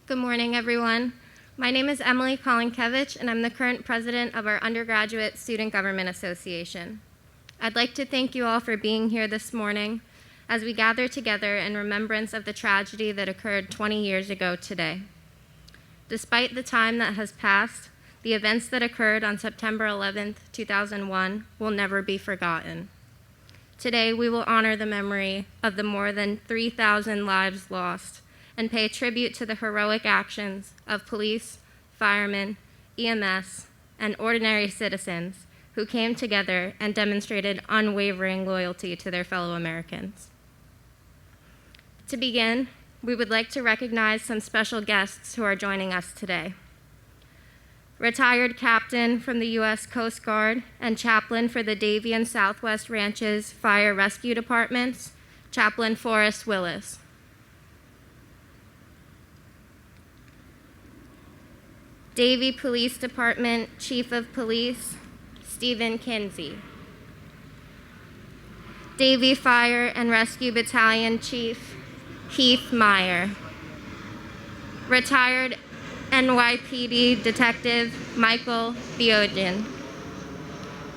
Good morning, everyone. My name is Emily Kolinkevich, and I'm the current president of our Undergraduate Student Government Association. I'd like to thank you all for being here this morning as we gather together in remembrance of the tragedy that occurred 20 years ago today. Despite the time that has passed, the events that occurred on September 11th, 2001 will never be forgotten. Today, we will honor the memory of the more than 3,000 lives lost and pay tribute to the heroic actions of police, firemen, EMS, and ordinary citizens who came together and demonstrated unwavering loyalty to their fellow Americans. To begin, we would like to recognize some special guests who are joining us today. Retired captain from the U.S. Coast Guard and chaplain for the Davie and Southwest Ranches Fire Rescue Departments, Chaplain Forrest Willis. Davie Police Department Chief of Police, Stephen Kinsey. Davie Fire and Rescue Battalion Chief, Heath Meyer. Retired NYPD Detective Michael Theogene.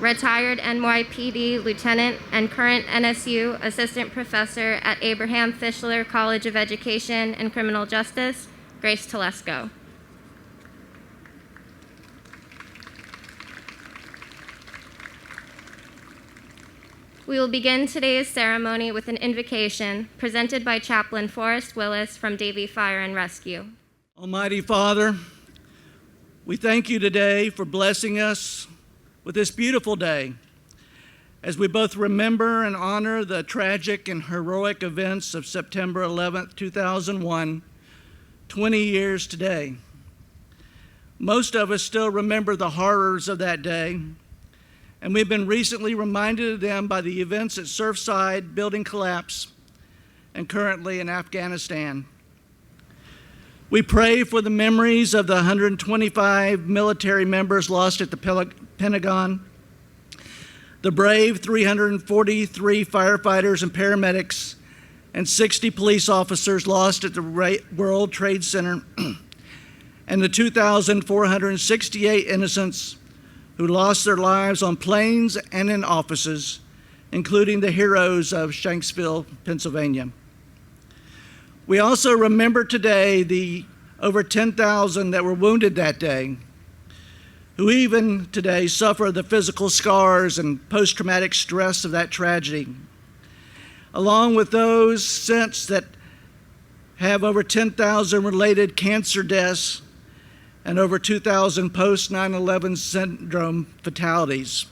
Retired NYPD Lieutenant and current NSU Assistant Professor at Abraham Fischler College of Education and Criminal Justice, Grace Telesco. We will begin today's ceremony with an invocation presented by Chaplain Forrest Willis from Davie Fire and Rescue. Almighty Father, we thank you today for blessing us with this beautiful day as we both remember and honor the tragic and heroic events of September 11th, 2001, 20 years today. Most of us still remember the horrors of that day, and we've been recently reminded of them by the events at Surfside building collapse and currently in Afghanistan. We pray for the memories of the 125 military members lost at the Pentagon, the brave 343 firefighters and paramedics, and 60 police officers lost at the World Trade Center, and the 2,468 innocents who lost their lives on planes and in offices, including the heroes of Shanksville, Pennsylvania. We also remember today the over 10,000 that were wounded that day, who even today suffer the physical scars and post-traumatic stress of that tragedy, along with those since that have over 10,000 related cancer deaths and over 2,000 post-9/11 syndrome fatalities.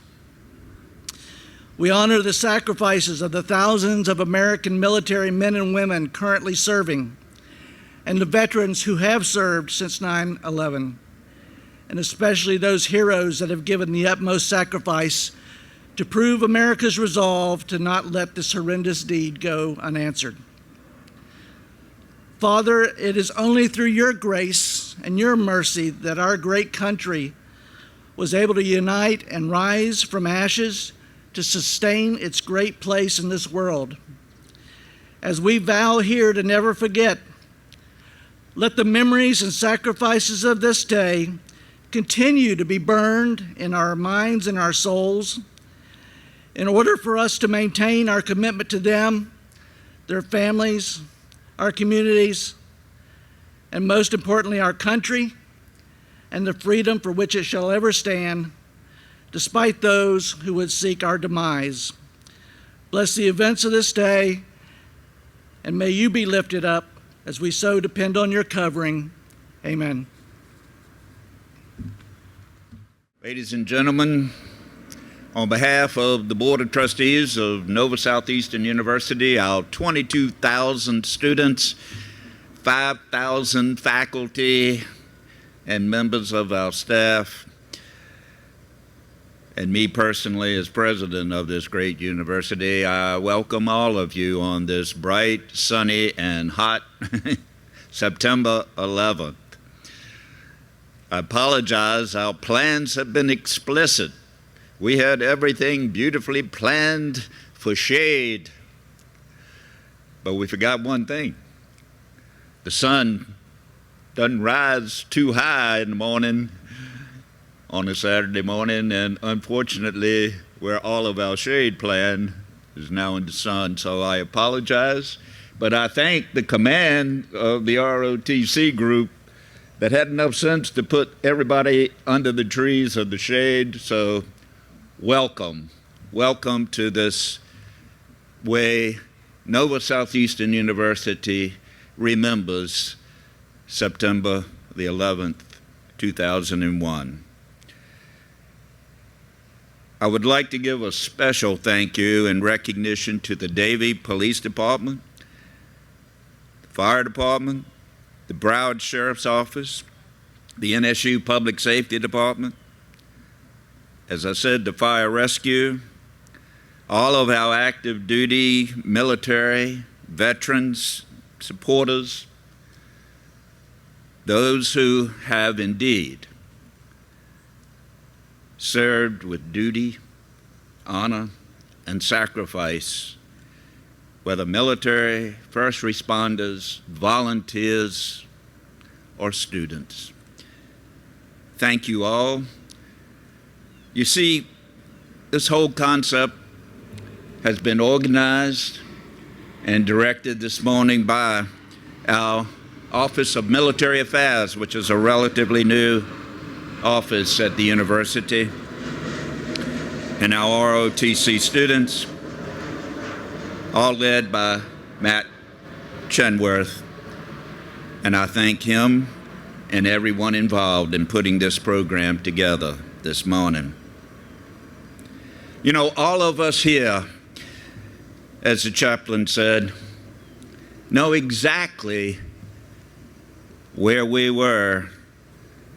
We honor the sacrifices of the thousands of American military men and women currently serving, and the veterans who have served since 9/11, and especially those heroes that have given the utmost sacrifice to prove America's resolve to not let this horrendous deed go unanswered. Father, it is only through your grace and your mercy that our great country was able to unite and rise from ashes to sustain its great place in this world. As we vow here to never forget, let the memories and sacrifices of this day continue to be burned in our minds and our souls in order for us to maintain our commitment to them, their families, our communities, and most importantly, our country and the freedom for which it shall ever stand, despite those who would seek our demise. Bless the events of this day, and may you be lifted up as we so depend on your covering. Amen. Ladies and gentlemen, on behalf of the Board of Trustees of Nova Southeastern University, our 22,000 students, 5,000 faculty and members of our staff, and me personally as president of this great university, I welcome all of you on this bright, sunny, and hot September 11th. I apologize, our plans have been explicit. We had everything beautifully planned for shade, but we forgot one thing. The sun doesn't rise too high in the morning on a Saturday morning, and unfortunately, where all of our shade plan is now in the sun, so I apologize. But I thank the command of the ROTC group that had enough sense to put everybody under the trees of the shade, so welcome. Welcome to this way Nova Southeastern University remembers September the 11th, 2001. I would like to give a special thank you and recognition to the Davie Police Department, the Fire Department, the Broward Sheriff's Office, the NSU Public Safety Department, as I said, the Fire Rescue, all of our active duty military, veterans, supporters, those who have indeed served with duty, honor, and sacrifice, whether military, first responders, volunteers, or students. Thank you all. You see, this whole concept has been organized and directed this morning by our Office of Military Affairs, which is a relatively new office at the university, and our ROTC students, all led by Matt Chenworth, and I thank him and everyone involved in putting this program together this morning. You know, all of us here, as the chaplain said, know exactly where we were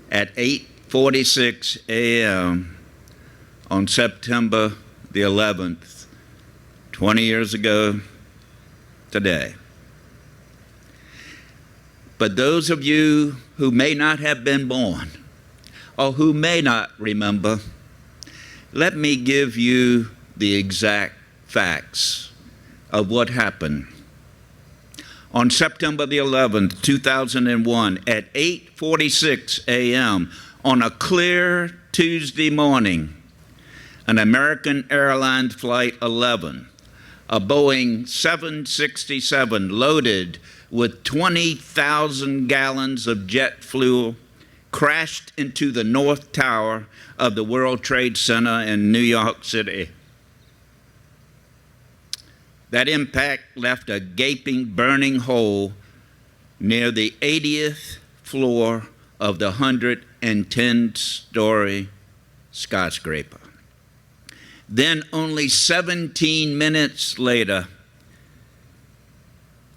at 8:46 a.m. on September the 11th, 20 years ago today. But those of you who may not have been born or who may not remember, let me give you the exact facts of what happened. On September the 11th, 2001, at 8:46 a.m., on a clear Tuesday morning, an American Airlines Flight 11, a Boeing 767 loaded with 20,000 gallons of jet fuel, crashed into the North Tower of the World Trade Center in New York City. That impact left a gaping, burning hole near the 80th floor of the 110-story skyscraper. Then, only 17 minutes later,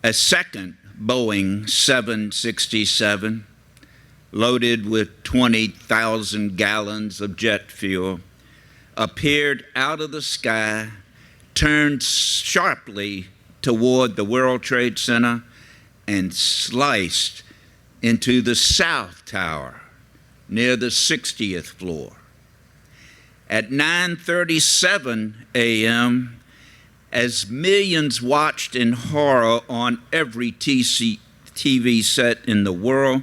a second Boeing 767, loaded with 20,000 gallons of jet fuel, appeared out of the sky, turned sharply toward the World Trade Center, and sliced into the South Tower near the 60th floor. At 9:37 a.m., as millions watched in horror on every TV set in the world,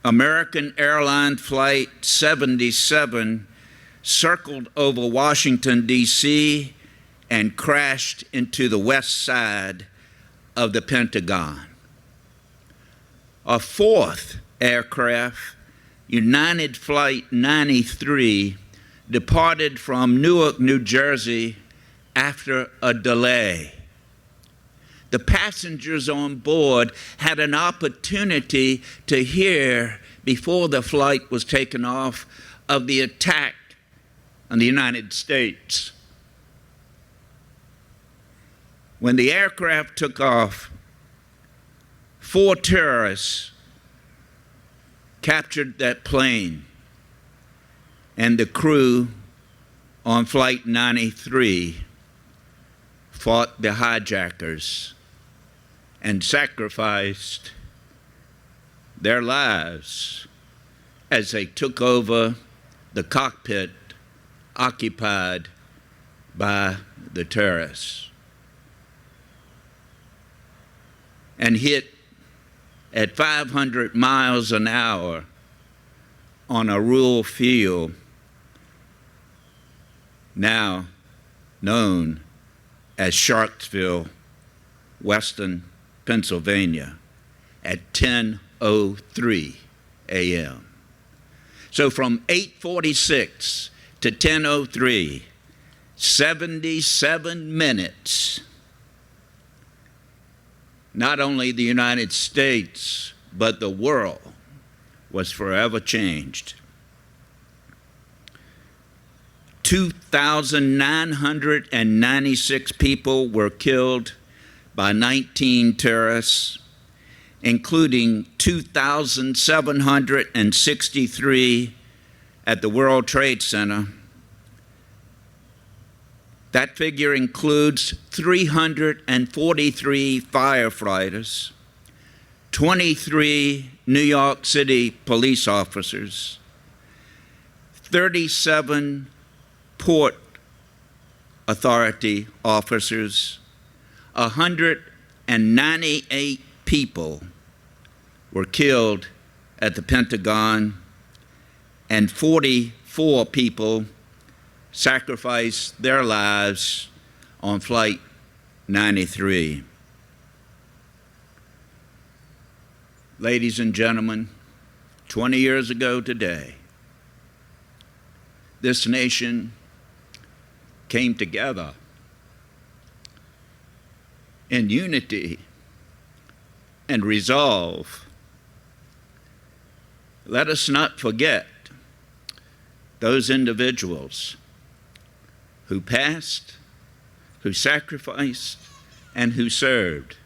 American Airlines Flight 77 circled over Washington, D.C., and crashed into the west side of the Pentagon. A fourth aircraft, United Flight 93, departed from Newark, New Jersey after a delay. The passengers on board had an opportunity to hear, before the flight was taken off, of the attack on the United States. When the aircraft took off, 4 terrorists captured that plane, and the crew on Flight 93 fought the hijackers and sacrificed their lives as they took over the cockpit occupied by the terrorists and hit at 500 miles an hour on a rural field now known as Sharksville, Western Pennsylvania, at 10:03 a.m. So from 8:46 to 10:03, 77 minutes, not only the United States, but the world was forever changed. 2,996 people were killed by 19 terrorists, including 2,763 at the World Trade Center. That figure includes 343 firefighters, 23 New York City police officers, 37 Port Authority officers, 198 people were killed at the Pentagon, and 44 people sacrificed their lives on Flight 93. Ladies and gentlemen, 20 years ago today, this nation came together in unity and resolve. Let us not forget those individuals who passed, who sacrificed, and who served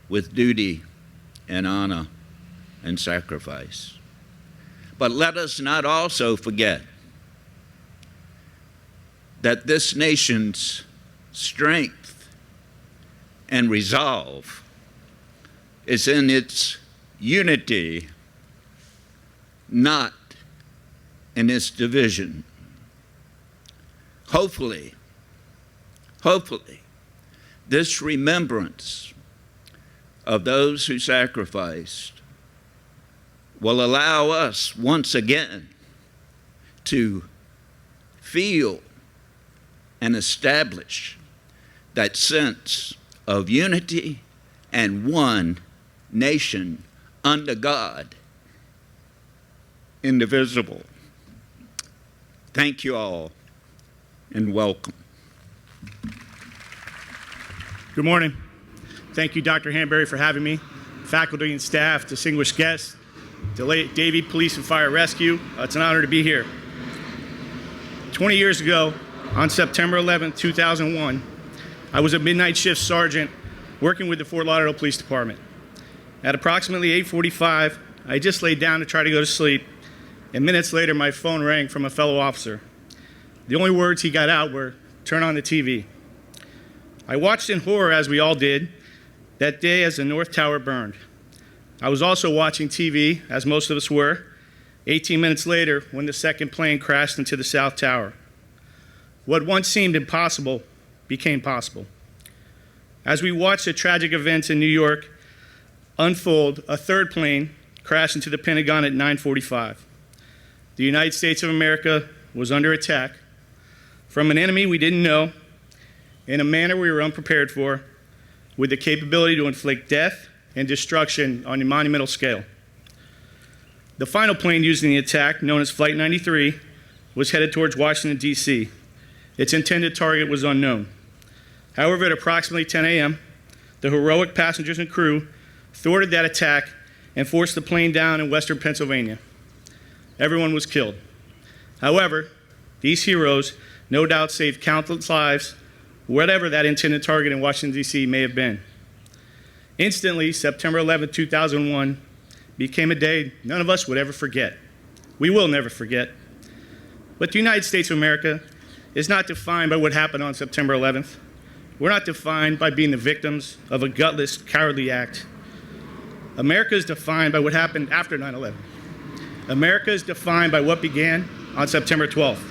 with duty and honor and sacrifice. But let us not also forget that this nation's strength and resolve is in its unity, not in its division. Hopefully, this remembrance of those who sacrificed will allow us once again to feel and establish that sense of unity and one nation under God, indivisible. Thank you all and welcome. Good morning. Thank you, Dr. Hanbury, for having me, faculty and staff, distinguished guests, Davie Police and Fire Rescue. It's an honor to be here. 20 years ago, on September 11, 2001, I was a midnight shift sergeant working with the Fort Lauderdale Police Department. At approximately 8:45, I just laid down to try to go to sleep, and minutes later, my phone rang from a fellow officer. The only words he got out were, "Turn on the TV." I watched in horror, as we all did, that day as the North Tower burned. I was also watching TV, as most of us were, 18 minutes later when the second plane crashed into the South Tower. What once seemed impossible became possible. As we watched the tragic events in New York unfold, a third plane crashed into the Pentagon at 9:45. The United States of America was under attack from an enemy we didn't know, in a manner we were unprepared for, with the capability to inflict death and destruction on a monumental scale. The final plane used in the attack, known as Flight 93, was headed towards Washington, D.C. Its intended target was unknown. However, at approximately 10 a.m., the heroic passengers and crew thwarted that attack and forced the plane down in western Pennsylvania. Everyone was killed. However, these heroes no doubt saved countless lives, whatever that intended target in Washington, D.C. may have been. Instantly, September 11, 2001 became a day none of us would ever forget. We will never forget. But the United States of America is not defined by what happened on September 11th. We're not defined by being the victims of a gutless, cowardly act. America is defined by what happened after 9/11. America is defined by what began on September 12th.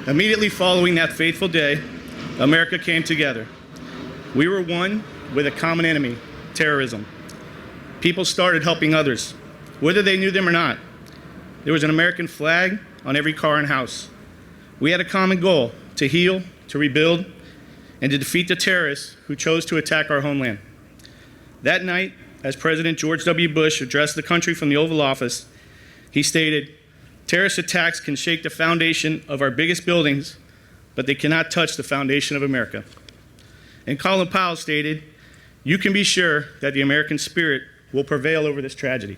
Immediately following that fateful day, America came together. We were one with a common enemy, terrorism. People started helping others, whether they knew them or not. There was an American flag on every car and house. We had a common goal: to heal, to rebuild, and to defeat the terrorists who chose to attack our homeland. That night, as President George W. Bush addressed the country from the Oval Office, he stated, "Terrorist attacks can shake the foundation of our biggest buildings, but they cannot touch the foundation of America." And Colin Powell stated, "You can be sure that the American spirit will prevail over this tragedy."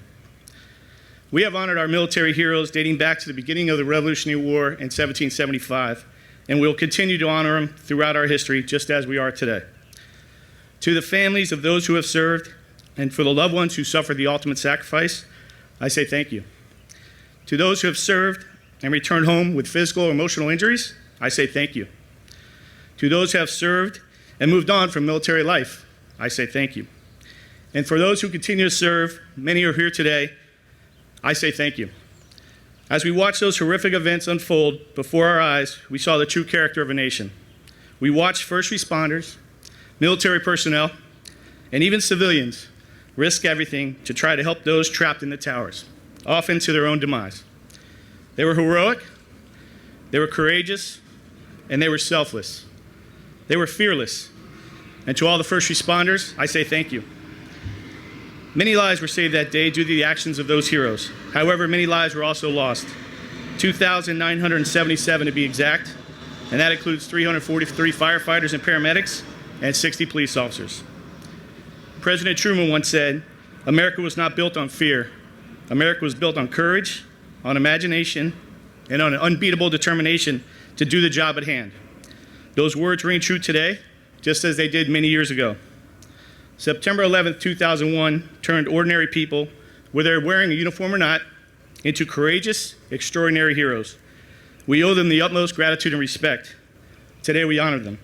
We have honored our military heroes dating back to the beginning of the Revolutionary War in 1775, and we'll continue to honor them throughout our history, just as we are today. To the families of those who have served, and for the loved ones who suffered the ultimate sacrifice, I say thank you. To those who have served and returned home with physical or emotional injuries, I say thank you. To those who have served and moved on from military life, I say thank you. And for those who continue to serve, many are here today, I say thank you. As we watched those horrific events unfold before our eyes, we saw the true character of a nation. We watched first responders, military personnel, and even civilians risk everything to try to help those trapped in the towers, often to their own demise. They were heroic, they were courageous, and they were selfless. They were fearless. And to all the first responders, I say thank you. Many lives were saved that day due to the actions of those heroes. However, many lives were also lost. 2,977 to be exact, and that includes 343 firefighters and paramedics and 60 police officers. President Truman once said, "America was not built on fear. America was built on courage, on imagination, and on an unbeatable determination to do the job at hand." Those words ring true today, just as they did many years ago. September 11th, 2001 turned ordinary people, whether they're wearing a uniform or not, into courageous, extraordinary heroes. We owe them the utmost gratitude and respect. Today we honor them.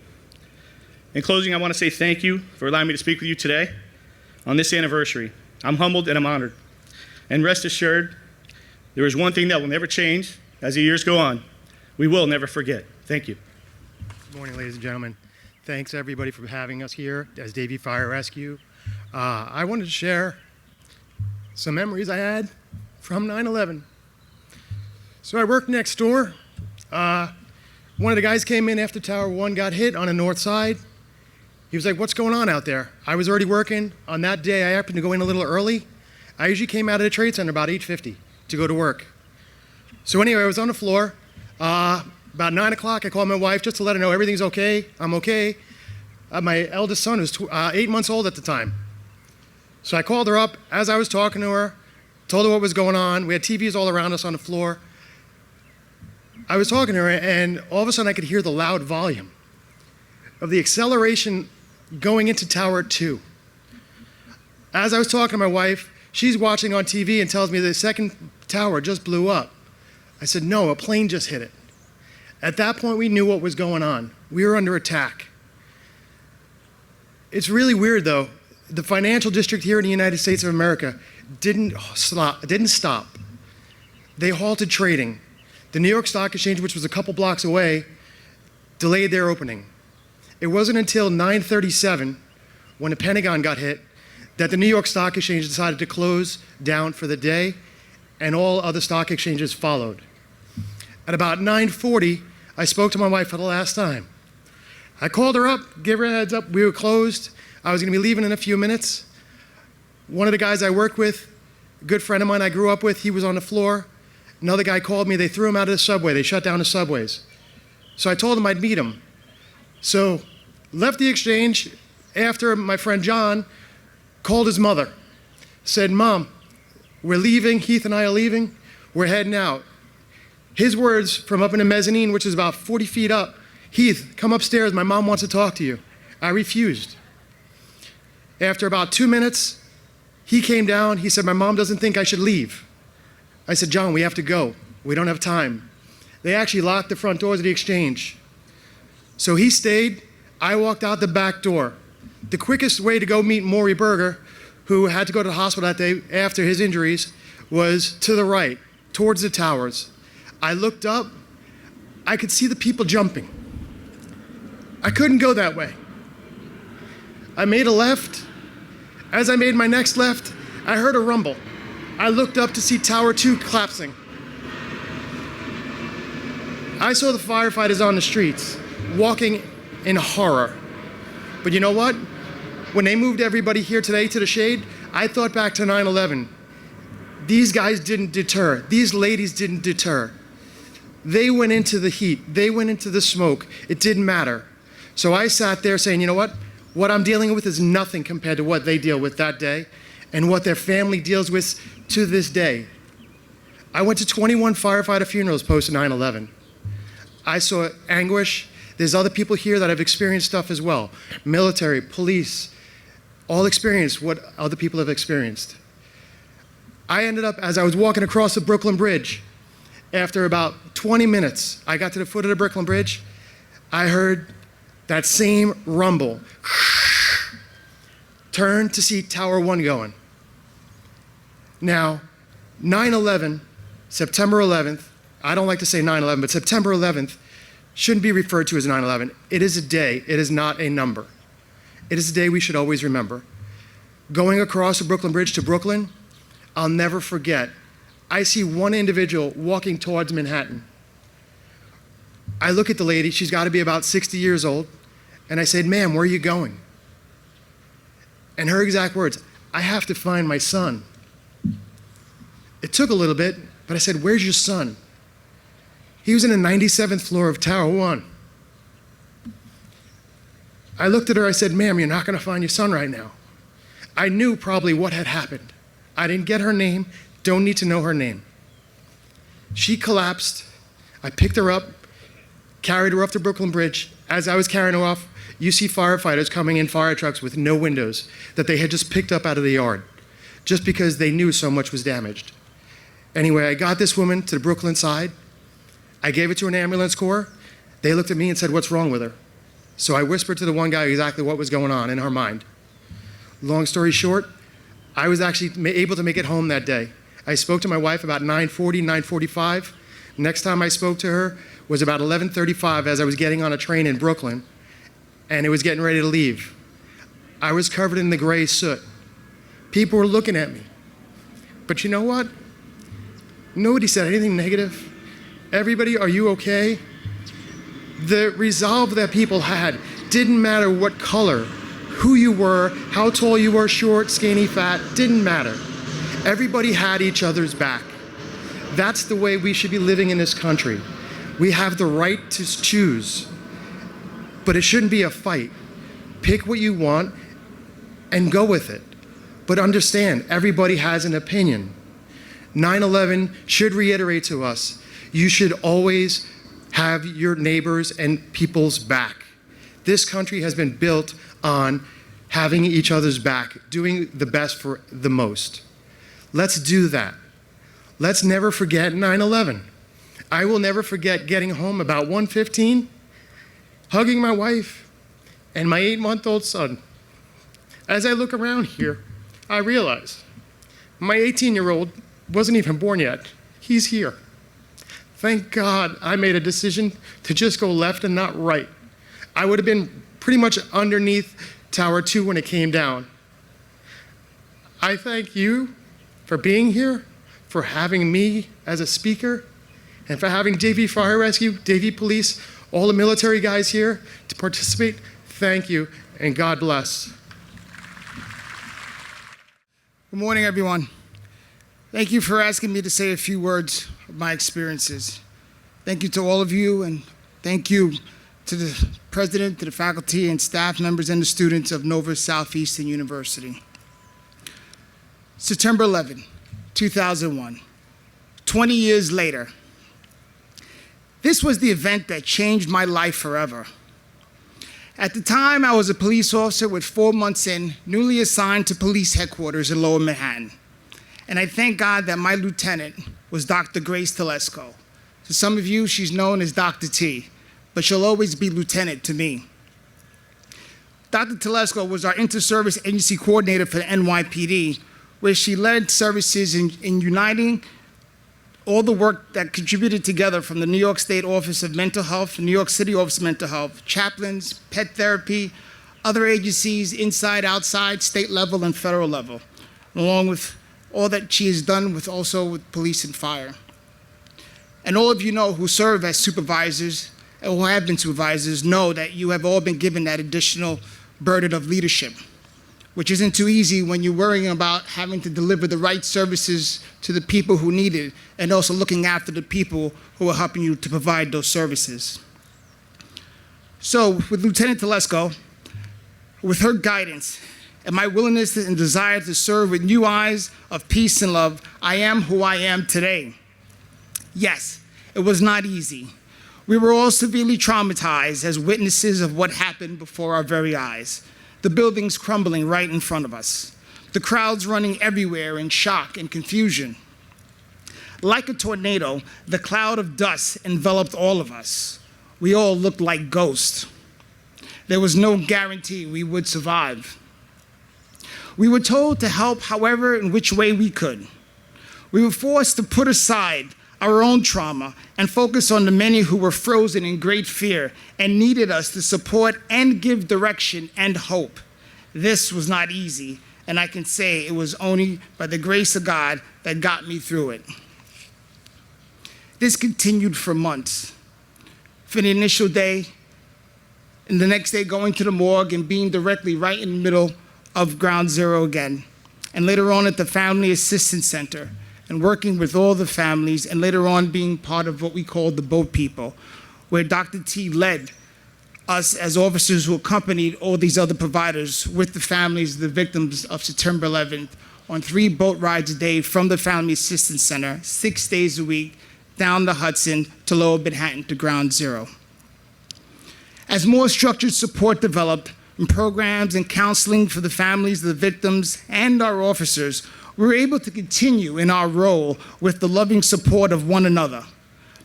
In closing, I want to say thank you for allowing me to speak with you today on this anniversary. I'm humbled and I'm honored. And rest assured, there is one thing that will never change as the years go on. We will never forget. Thank you. Good morning, ladies and gentlemen. Thanks, everybody, for having us here as Davie Fire Rescue. I wanted to share some memories I had from 9/11. So I worked next door. One of the guys came in after Tower 1 got hit on the north side. He was like, "What's going on out there?" I was already working. On that day, I happened to go in a little early. I usually came out of the Trade Center about 8:50 to go to work. So anyway, I was on the floor. About 9 o'clock, I called my wife just to let her know everything's okay, I'm okay. My eldest son was 8 months old at the time. So I called her up. As I was talking to her, told her what was going on. We had TVs all around us on the floor. I was talking to her, and all of a sudden I could hear the loud volume of the acceleration going into Tower 2. As I was talking to my wife, she's watching on TV and tells me the second tower just blew up. I said, "No, a plane just hit it." At that point, we knew what was going on. We were under attack. It's really weird, though. The financial district here in the United States of America didn't stop. They halted trading. The New York Stock Exchange, which was a couple blocks away, delayed their opening. It wasn't until 9/37, when the Pentagon got hit, that the New York Stock Exchange decided to close down for the day, and all other stock exchanges followed. At about 9:40, I spoke to my wife for the last time. I called her up, gave her a heads up. We were closed. I was going to be leaving in a few minutes. One of the guys I work with, a good friend of mine I grew up with, he was on the floor. Another guy called me. They threw him out of the subway. They shut down the subways. So I told him I'd meet him. So left the exchange after my friend John called his mother. Said, "Mom, we're leaving. Heath and I are leaving. We're heading out." His words from up in the mezzanine, which is about 40 feet up, "Heath, come upstairs. My mom wants to talk to you." I refused. After about 2 minutes, he came down. He said, "My mom doesn't think I should leave." I said, "John, we have to go. We don't have time." They actually locked the front doors of the exchange. So he stayed. I walked out the back door. The quickest way to go meet Maury Berger, who had to go to the hospital that day after his injuries, was to the right, towards the towers. I looked up. I could see the people jumping. I couldn't go that way. I made a left. As I made my next left, I heard a rumble. I looked up to see Tower 2 collapsing. I saw the firefighters on the streets, walking in horror. But you know what? When they moved everybody here today to the shade, I thought back to 9/11. These guys didn't deter. These ladies didn't deter. They went into the heat. They went into the smoke. It didn't matter. So I sat there saying, you know what? What I'm dealing with is nothing compared to what they deal with that day and what their family deals with to this day. I went to 21 firefighter funerals post 9/11. I saw anguish. There's other people here that have experienced stuff as well. Military, police, all experienced what other people have experienced. I ended up, as I was walking across the Brooklyn Bridge, after about 20 minutes, I got to the foot of the Brooklyn Bridge, I heard that same rumble. Turned to see Tower 1 going. Now, 9/11, September 11th, I don't like to say 9/11, but September 11th shouldn't be referred to as 9/11. It is a day, it is not a number. It is a day we should always remember. Going across the Brooklyn Bridge to Brooklyn, I'll never forget. I see one individual walking towards Manhattan. I look at the lady, she's got to be about 60 years old, and I said, "Ma'am, where are you going?" And her exact words, "I have to find my son." It took a little bit, but I said, "Where's your son?" He was in the 97th floor of Tower 1. I looked at her, I said, "Ma'am, you're not going to find your son right now." I knew probably what had happened. I didn't get her name, don't need to know her name. She collapsed. I picked her up, carried her off the Brooklyn Bridge. As I was carrying her off, you see firefighters coming in fire trucks with no windows that they had just picked up out of the yard, just because they knew so much was damaged. Anyway, I got this woman to the Brooklyn side. I gave it to an ambulance corps. They looked at me and said, "What's wrong with her?" So I whispered to the one guy exactly what was going on in her mind. Long story short, I was actually able to make it home that day. I spoke to my wife about 9:40, 9:45. Next time I spoke to her was about 11:35 as I was getting on a train in Brooklyn, and it was getting ready to leave. I was covered in the gray soot. People were looking at me. But you know what? Nobody said anything negative. Everybody, "Are you okay?" The resolve that people had didn't matter what color, who you were, how tall you were, short, skinny, fat, didn't matter. Everybody had each other's back. That's the way we should be living in this country. We have the right to choose, but it shouldn't be a fight. Pick what you want and go with it. But understand, everybody has an opinion. 9/11 should reiterate to us, you should always have your neighbors and people's back. This country has been built on having each other's back, doing the best for the most. Let's do that. Let's never forget 9/11. I will never forget getting home about 1:15, hugging my wife and my 8-month-old son. As I look around here, I realize my 18-year-old wasn't even born yet. He's here. Thank God I made a decision to just go left and not right. I would have been pretty much underneath Tower 2 when it came down. I thank you for being here, for having me as a speaker, and for having Davie Fire Rescue, Davie Police, all the military guys here to participate. Thank you, and God bless. Good morning, everyone. Thank you for asking me to say a few words of my experiences. Thank you to all of you, and thank you to the president, to the faculty and staff members, and the students of Nova Southeastern University. September 11, 2001, 20 years later. This was the event that changed my life forever. At the time, I was a police officer with 4 months in, newly assigned to police headquarters in Lower Manhattan. And I thank God that my lieutenant was Dr. Grace Telesco. To some of you, she's known as Dr. T, but she'll always be lieutenant to me. Dr. Telesco was our inter-service agency coordinator for the NYPD, where she led services in uniting all the work that contributed together from the New York State Office of Mental Health, the New York City Office of Mental Health, chaplains, pet therapy, other agencies inside, outside, state level, and federal level. along with all that she has done also with police and fire. And all of you know who serve as supervisors, or who have been supervisors, know that you have all been given that additional burden of leadership, which isn't too easy when you're worrying about having to deliver the right services to the people who need it, and also looking after the people who are helping you to provide those services. So, with Lieutenant Telesco, with her guidance, and my willingness and desire to serve with new eyes of peace and love, I am who I am today. Yes, it was not easy. We were all severely traumatized as witnesses of what happened before our very eyes. The buildings crumbling right in front of us. The crowds running everywhere in shock and confusion. Like a tornado, the cloud of dust enveloped all of us. We all looked like ghosts. There was no guarantee we would survive. We were told to help however in which way we could. We were forced to put aside our own trauma and focus on the many who were frozen in great fear and needed us to support and give direction and hope. This was not easy, and I can say it was only by the grace of God that got me through it. This continued for months. For the initial day, and the next day going to the morgue and being directly right in the middle of Ground Zero again, and later on at the Family Assistance Center, and working with all the families, and later on being part of what we called the Boat People, where Dr. T led us as officers who accompanied all these other providers with the families of the victims of September 11th on 3 boat rides a day from the Family Assistance Center, 6 days a week, down the Hudson to Lower Manhattan to Ground Zero. As more structured support developed, and programs and counseling for the families of the victims and our officers, we were able to continue in our role with the loving support of one another,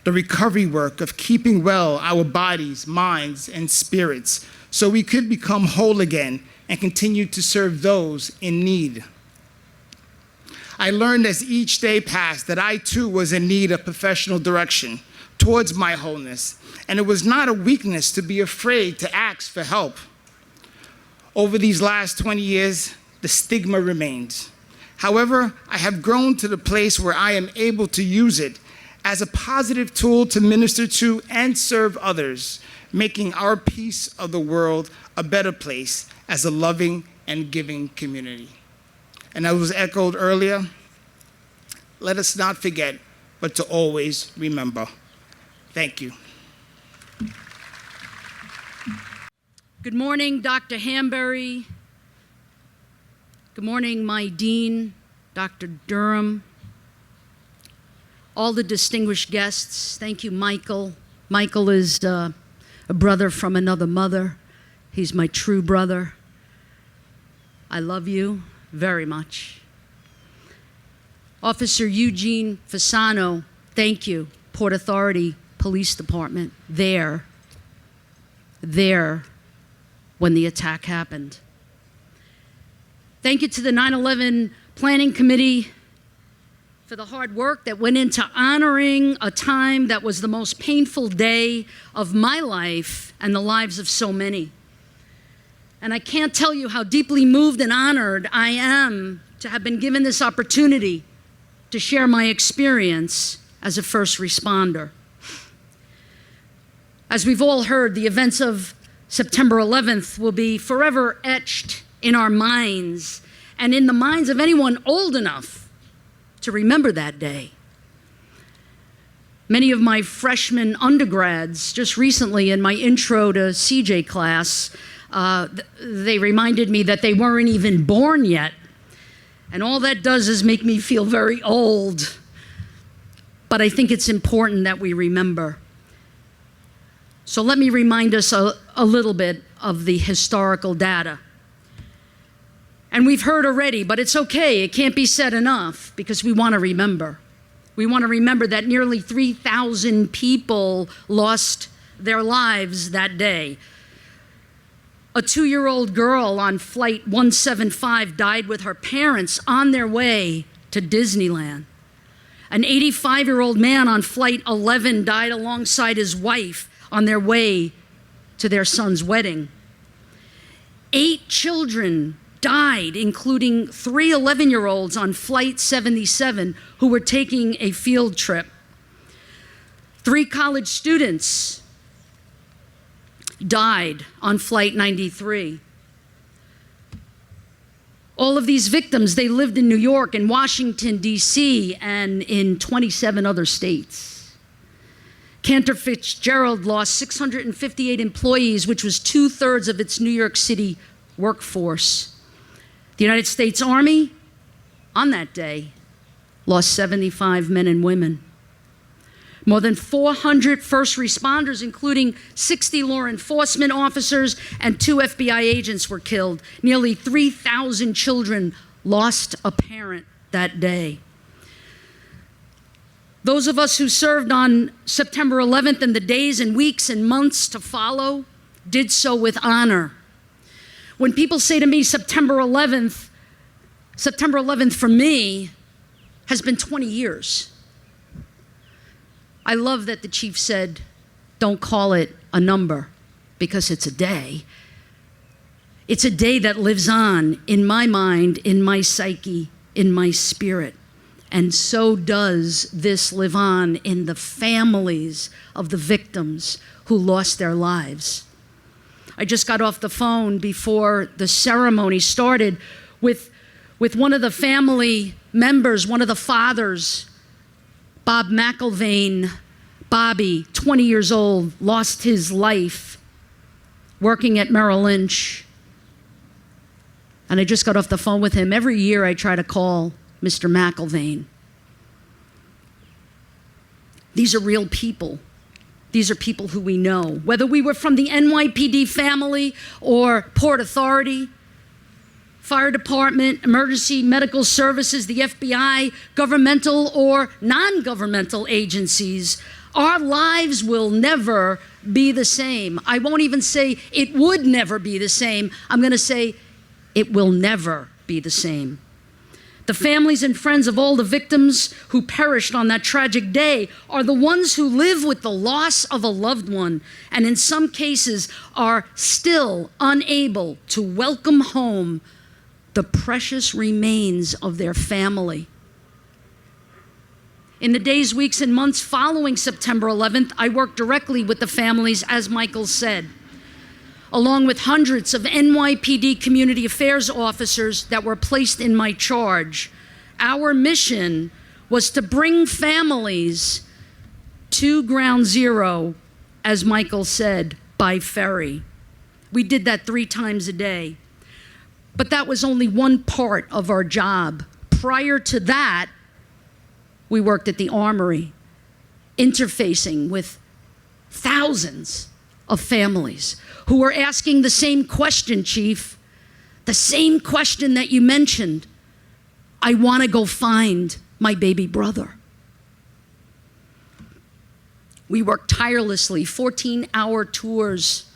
the recovery work of keeping well our bodies, minds, and spirits, so we could become whole again and continue to serve those in need. I learned as each day passed that I too was in need of professional direction towards my wholeness, and it was not a weakness to be afraid to ask for help. Over these last 20 years, the stigma remains. However, I have grown to the place where I am able to use it as a positive tool to minister to and serve others, making our piece of the world a better place as a loving and giving community. And as was echoed earlier, let us not forget, but to always remember. Thank you. Good morning, Dr. Hamberry. Good morning, my dean, Dr. Durham. All the distinguished guests. Thank you, Michael. Michael is a brother from another mother. He's my true brother. I love you very much. Officer Eugene Fasano, thank you. Port Authority Police Department, there when the attack happened. Thank you to the 9/11 Planning Committee for the hard work that went into honoring a time that was the most painful day of my life and the lives of so many. And I can't tell you how deeply moved and honored I am to have been given this opportunity to share my experience as a first responder. As we've all heard, the events of September 11th will be forever etched in our minds and in the minds of anyone old enough to remember that day. Many of my freshman undergrads, just recently in my intro to CJ class, they reminded me that they weren't even born yet. And all that does is make me feel very old. But I think it's important that we remember. So let me remind us a little bit of the historical data. And we've heard already, but it's okay. It can't be said enough because we want to remember. We want to remember that nearly 3,000 people lost their lives that day. A 2-year-old girl on Flight 175 died with her parents on their way to Disneyland. An 85-year-old man on Flight 11 died alongside his wife on their way to their son's wedding. 8 children died, including 3 11-year-olds on Flight 77 who were taking a field trip. 3 college students died on Flight 93. All of these victims, they lived in New York and Washington, D.C., and in 27 other states. Cantor Fitzgerald lost 658 employees, which was 2/3 of its New York City workforce. The United States Army, on that day, lost 75 men and women. More than 400 first responders, including 60 law enforcement officers and 2 FBI agents, were killed. Nearly 3,000 children lost a parent that day. Those of us who served on September 11th and the days and weeks and months to follow did so with honor. When people say to me, September 11th for me has been 20 years. I love that the chief said, don't call it a number, because it's a day. It's a day that lives on in my mind, in my psyche, in my spirit. And so does this live on in the families of the victims who lost their lives. I just got off the phone before the ceremony started with one of the family members, one of the fathers, Bob McIlvaine. Bobby, 20 years old, lost his life working at Merrill Lynch. And I just got off the phone with him. Every year I try to call Mr. McIlvaine. These are real people. These are people who we know. Whether we were from the NYPD family or Port Authority, Fire Department, Emergency Medical Services, the FBI, governmental or non-governmental agencies, our lives will never be the same. I won't even say it would never be the same. I'm going to say it will never be the same. The families and friends of all the victims who perished on that tragic day are the ones who live with the loss of a loved one, and in some cases are still unable to welcome home the precious remains of their family. In the days, weeks, and months following September 11th, I worked directly with the families, as Michael said, along with hundreds of NYPD community affairs officers that were placed in my charge. Our mission was to bring families to Ground Zero, as Michael said, by ferry. We did that 3 times a day. But that was only one part of our job. Prior to that, we worked at the Armory, interfacing with thousands of families who were asking the same question, Chief, the same question that you mentioned. I want to go find my baby brother. We worked tirelessly, 14-hour tours.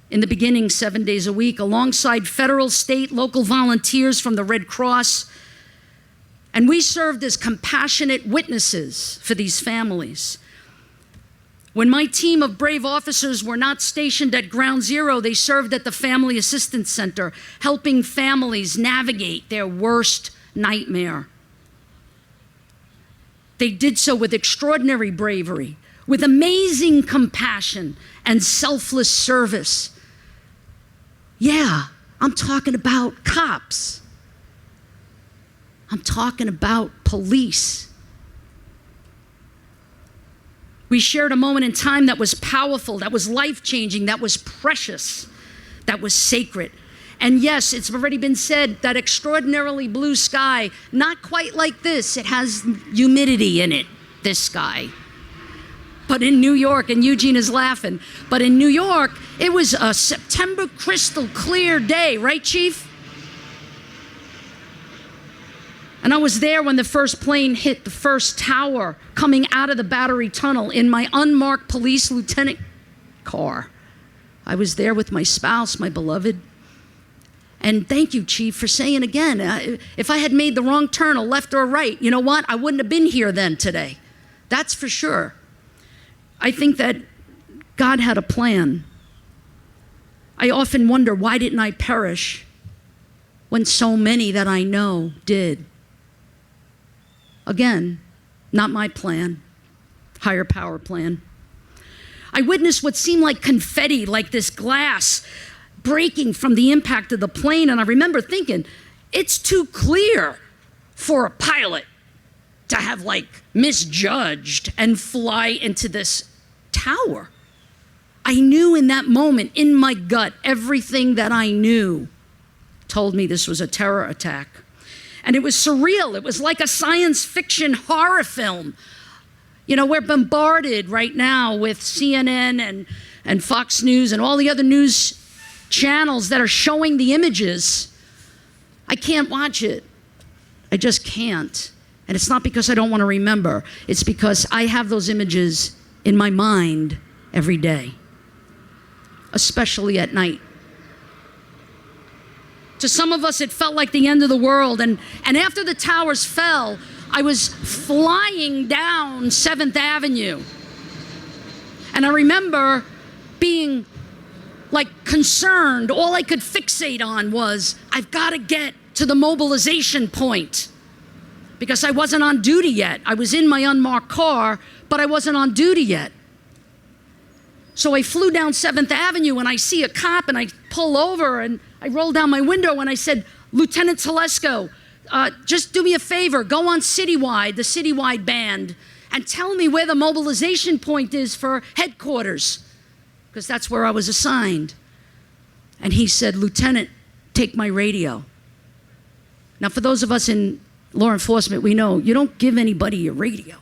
In the beginning, 7 days a week, alongside federal, state, local volunteers from the Red Cross. And we served as compassionate witnesses for these families. When my team of brave officers were not stationed at Ground Zero, they served at the Family Assistance Center, helping families navigate their worst nightmare. They did so with extraordinary bravery, with amazing compassion and selfless service. Yeah, I'm talking about cops. I'm talking about police. We shared a moment in time that was powerful, that was life-changing, that was precious, that was sacred. And yes, it's already been said, that extraordinarily blue sky, not quite like this. It has humidity in it, this sky. But in New York, and Eugene is laughing, but in New York, it was a September crystal clear day, right, Chief? And I was there when the first plane hit the first tower coming out of the Battery Tunnel in my unmarked police lieutenant car. I was there with my spouse, my beloved. And thank you, Chief, for saying again, if I had made the wrong turn, a left or a right, you know what? I wouldn't have been here then today. That's for sure. I think that God had a plan. I often wonder, why didn't I perish when so many that I know did. Again, not my plan, higher power plan. I witnessed what seemed like confetti, like this glass breaking from the impact of the plane, and I remember thinking, it's too clear for a pilot to have like misjudged and fly into this tower. I knew in that moment, in my gut, everything that I knew told me this was a terror attack. And it was surreal. It was like a science fiction horror film. You know, we're bombarded right now with CNN and Fox News and all the other news channels that are showing the images. I can't watch it. I just can't. And it's not because I don't want to remember. It's because I have those images in my mind every day, especially at night. To some of us, it felt like the end of the world. And after the towers fell, I was flying down 7th Avenue. And I remember being like concerned. All I could fixate on was, I've got to get to the mobilization point, because I wasn't on duty yet. I was in my unmarked car, but I wasn't on duty yet. So I flew down 7th Avenue and I see a cop and I pull over and I roll down my window and I said, Lieutenant Telesco, just do me a favor, go on Citywide, the Citywide band, and tell me where the mobilization point is for headquarters, because that's where I was assigned. And he said, Lieutenant, take my radio. Now, for those of us in law enforcement, we know you don't give anybody your radio.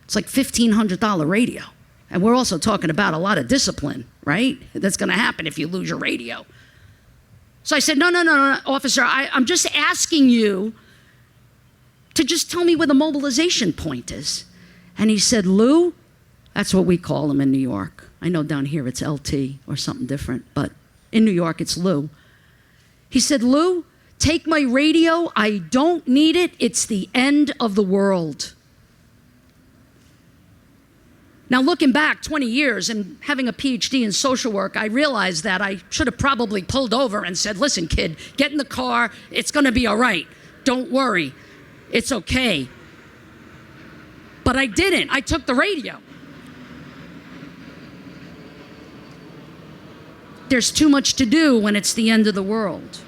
It's like $1,500 radio. And we're also talking about a lot of discipline, right? That's going to happen if you lose your radio. So I said, no, officer, I'm just asking you to just tell me where the mobilization point is. And he said, Lou, that's what we call him in New York. I know down here it's LT or something different, but in New York it's Lou. He said, Lou, take my radio. I don't need it. It's the end of the world. Now, looking back 20 years and having a PhD in social work, I realized that I should have probably pulled over and said, listen, kid, get in the car. It's going to be all right. Don't worry. It's okay. But I didn't. I took the radio. There's too much to do when it's the end of the world.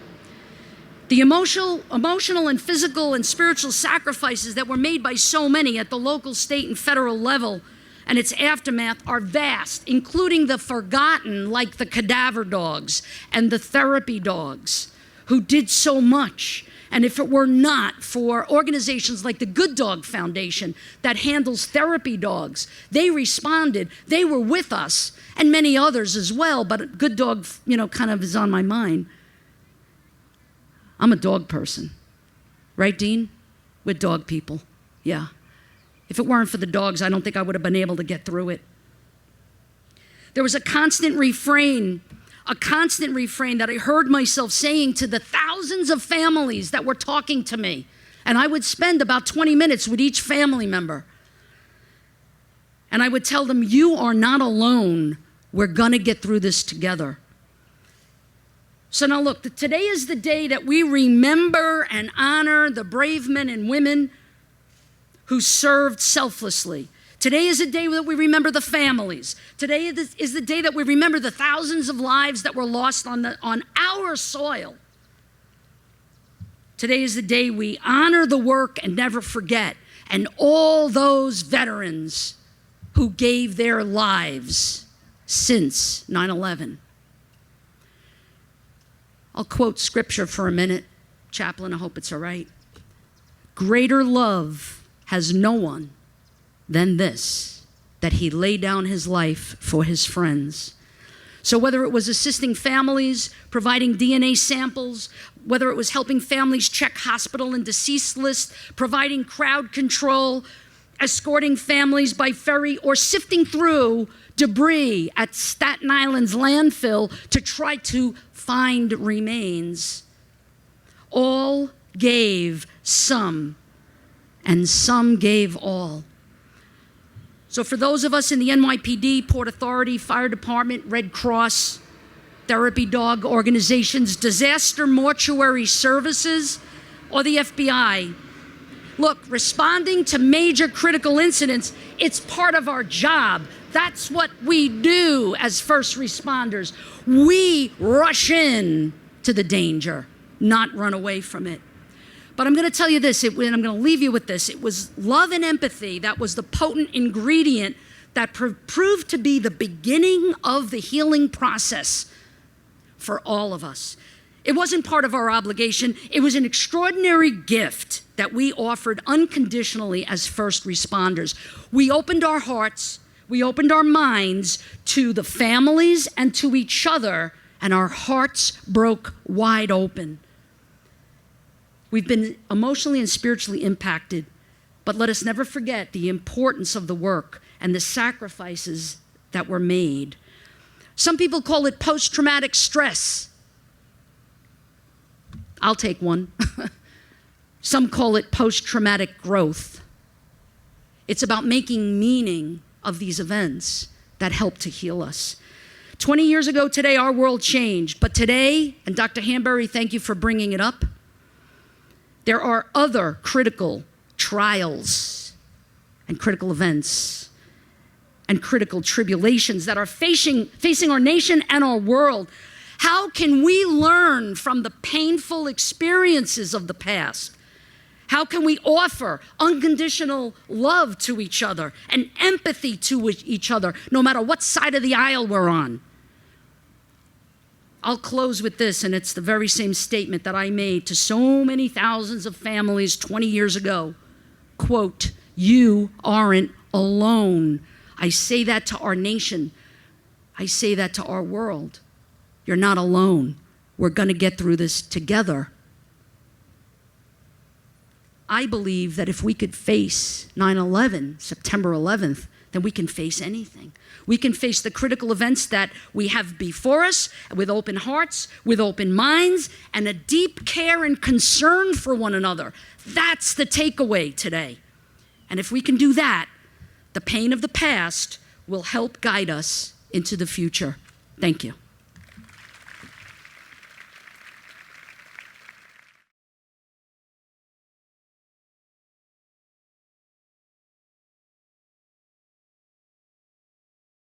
The emotional and physical and spiritual sacrifices that were made by so many at the local, state, and federal level and its aftermath are vast, including the forgotten, like the cadaver dogs and the therapy dogs, who did so much. And if it were not for organizations like the Good Dog Foundation that handles therapy dogs, they responded, they were with us, and many others as well, but Good Dog, kind of is on my mind. I'm a dog person. Right, Dean? We're dog people. Yeah. If it weren't for the dogs, I don't think I would have been able to get through it. There was a constant refrain that I heard myself saying to the thousands of families that were talking to me. And I would spend about 20 minutes with each family member. And I would tell them, you are not alone. We're going to get through this together. So now look, today is the day that we remember and honor the brave men and women who served selflessly. Today is a day that we remember the families. Today is the day that we remember the thousands of lives that were lost on our soil. Today is the day we honor the work and never forget, and all those veterans who gave their lives since 9/11. I'll quote scripture for a minute. Chaplain, I hope it's all right. Greater love has no one than this, that he lay down his life for his friends. So whether it was assisting families, providing DNA samples, whether it was helping families check hospital and deceased lists, providing crowd control, escorting families by ferry, or sifting through debris at Staten Island's landfill to try to find remains, all gave some, and some gave all. So for those of us in the NYPD, Port Authority, Fire Department, Red Cross, therapy dog organizations, disaster mortuary services, or the FBI. Look, responding to major critical incidents, it's part of our job. That's what we do as first responders. We rush in to the danger, not run away from it. But I'm going to tell you this, and I'm going to leave you with this. It was love and empathy that was the potent ingredient that proved to be the beginning of the healing process for all of us. It wasn't part of our obligation. It was an extraordinary gift that we offered unconditionally as first responders. We opened our hearts, we opened our minds to the families and to each other, and our hearts broke wide open. We've been emotionally and spiritually impacted, but let us never forget the importance of the work and the sacrifices that were made. Some people call it post-traumatic stress. I'll take one. Some call it post-traumatic growth. It's about making meaning of these events that help to heal us. 20 years ago today, our world changed, but today, and Dr. Hanbury, thank you for bringing it up, there are other critical trials and critical events and critical tribulations that are facing our nation and our world. How can we learn from the painful experiences of the past? How can we offer unconditional love to each other and empathy to each other, no matter what side of the aisle we're on? I'll close with this, and it's the very same statement that I made to so many thousands of families 20 years ago. Quote, "You aren't alone." I say that to our nation. I say that to our world. You're not alone. We're going to get through this together. I believe that if we could face 9/11, September 11th, then we can face anything. We can face the critical events that we have before us with open hearts, with open minds, and a deep care and concern for one another. That's the takeaway today. And if we can do that, the pain of the past will help guide us into the future. Thank you.